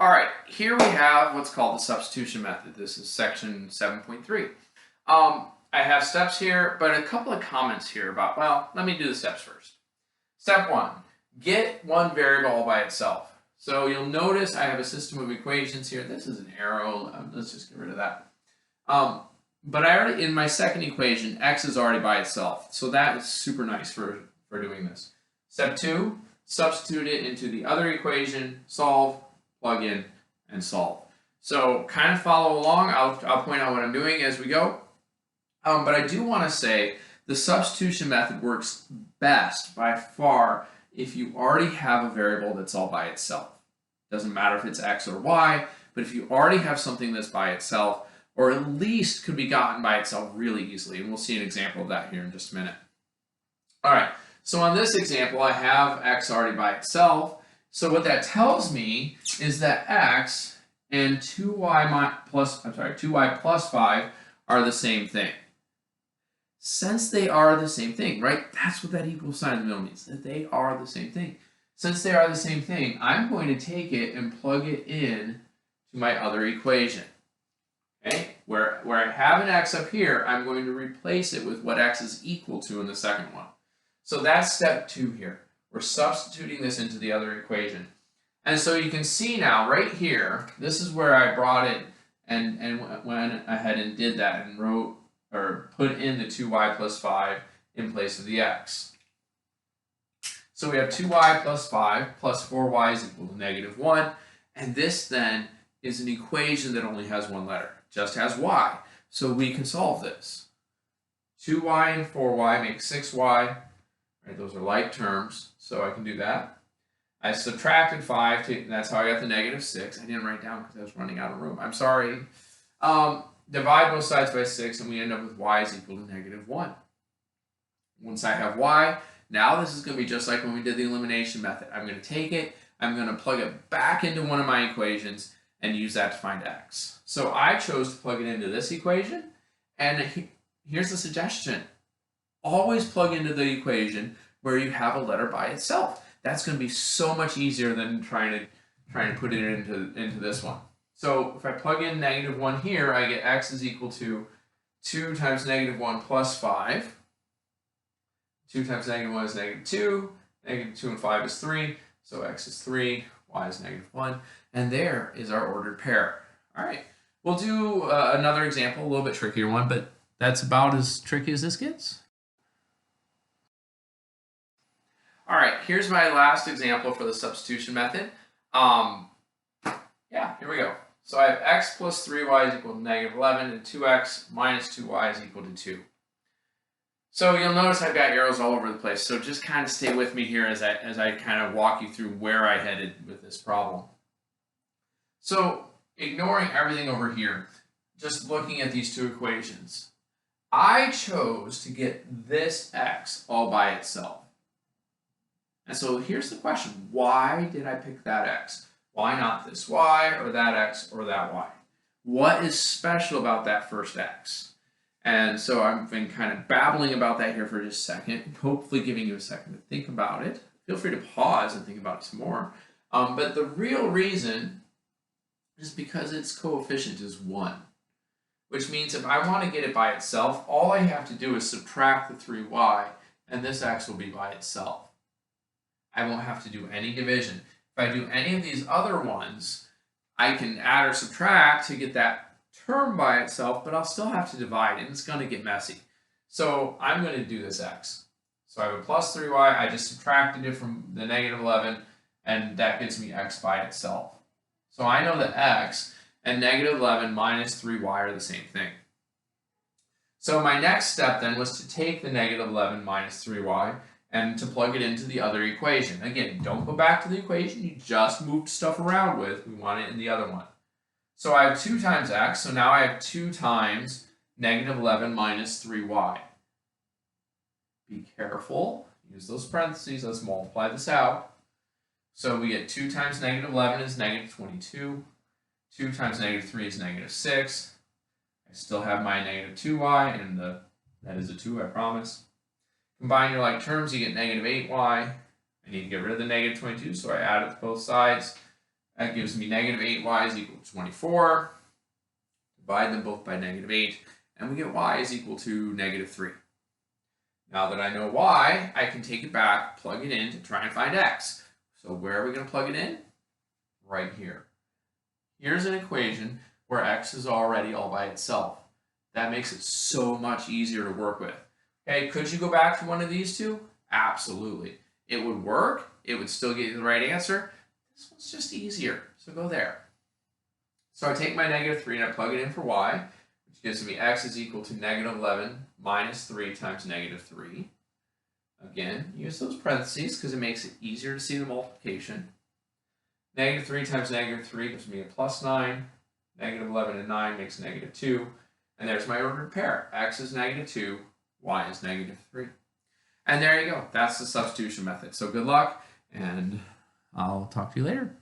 All right, here we have what's called the substitution method. This is section 7.3. I have steps here, but a couple of comments here about, well, let me do the steps first. Step 1, get one variable all by itself. So you'll notice I have a system of equations here. This is an arrow. Let's just get rid of that. But I already, in my second equation, x is already by itself. So that is super nice for doing this. Step 2, substitute it into the other equation, solve, plug in, and solve. So kind of follow along. I'll point out what I'm doing as we go. But I do want to say the substitution method works best by far if you already have a variable that's all by itself. Doesn't matter if it's x or y, but if you already have something that's by itself, or at least could be gotten by itself really easily, and we'll see an example of that here in just a minute. All right, so on this example, I have x already by itself. So what that tells me is that x and 2y plus 5 are the same thing. Since they are the same thing, right? That's what that equal sign in the middle means, that they are the same thing. Since they are the same thing, I'm going to take it and plug it in to my other equation. Okay? Where I have an x up here, I'm going to replace it with what x is equal to in the second one. So that's step 2 here. We're substituting this into the other equation. And so you can see now, right here, this is where I brought it and went ahead and did that and wrote, or put in the 2y plus 5 in place of the x. So we have 2y plus 5 plus 4y is equal to -1. And this then is an equation that only has one letter, just has y. So we can solve this. 2y and 4y make 6y. Right, those are like terms, so I can do that. I subtracted 5, that's how I got the -6. I didn't write down because I was running out of room. I'm sorry. Divide both sides by 6, and we end up with y is equal to -1. Once I have y, now this is going to be just like when we did the elimination method. I'm going to take it, I'm going to plug it back into one of my equations, and use that to find x. So I chose to plug it into this equation, and here's the suggestion. Always plug into the equation where you have a letter by itself. That's going to be so much easier than trying to put it into this one. So if I plug in -1 here, I get x is equal to 2 times -1 plus 5. 2 times -1 is -2. -2 and 5 is 3. So x is 3, y is -1. And there is our ordered pair. All right, we'll do another example, a little bit trickier one, but that's about as tricky as this gets. All right, here's my last example for the substitution method. Yeah, here we go. So I have x plus 3y is equal to -11, and 2x minus 2y is equal to 2. So you'll notice I've got arrows all over the place, so just kind of stay with me here as I kind of walk you through where I headed with this problem. So ignoring everything over here, just looking at these two equations, I chose to get this x all by itself. And so here's the question, why did I pick that x? Why not this y, or that x, or that y? What is special about that first x? And so I've been kind of babbling about that here for just a second, hopefully giving you a second to think about it. Feel free to pause and think about it some more. But the real reason is because its coefficient is 1, which means if I want to get it by itself, all I have to do is subtract the 3y, and this x will be by itself. I won't have to do any division. If I do any of these other ones, I can add or subtract to get that term by itself, but I'll still have to divide, and it's going to get messy. So I'm going to do this x. So I have a plus 3y, I just subtracted it from the -11, and that gives me x by itself. So I know that x and -11 minus 3y are the same thing. So my next step then was to take the -11 minus 3y and to plug it into the other equation. Again, don't go back to the equation you just moved stuff around with. We want it in the other one. So I have 2 times x, so now I have 2 times -11 minus 3y. Be careful, use those parentheses, let's multiply this out. So we get 2 times -11 is -22. 2 times -3 is -6. I still have my -2y, and that is a 2, I promise. Combine your like terms, you get -8y. I need to get rid of the -22, so I add it to both sides. That gives me negative 8y is equal to 24. Divide them both by negative 8, and we get y is equal to negative 3. Now that I know y, I can take it back, plug it in to try and find x. So where are we going to plug it in? Right here. Here's an equation where x is already all by itself. That makes it so much easier to work with. Okay, could you go back to one of these two? Absolutely. It would work. It would still get you the right answer. This one's just easier, so go there. So I take my negative 3 and I plug it in for y, which gives me x is equal to negative 11 minus 3 times negative 3. Again, use those parentheses because it makes it easier to see the multiplication. Negative 3 times negative 3 gives me a plus 9. Negative 11 and 9 makes negative 2. And there's my ordered pair. X is negative 2, y is negative 3. And there you go. That's the substitution method. So good luck, and I'll talk to you later.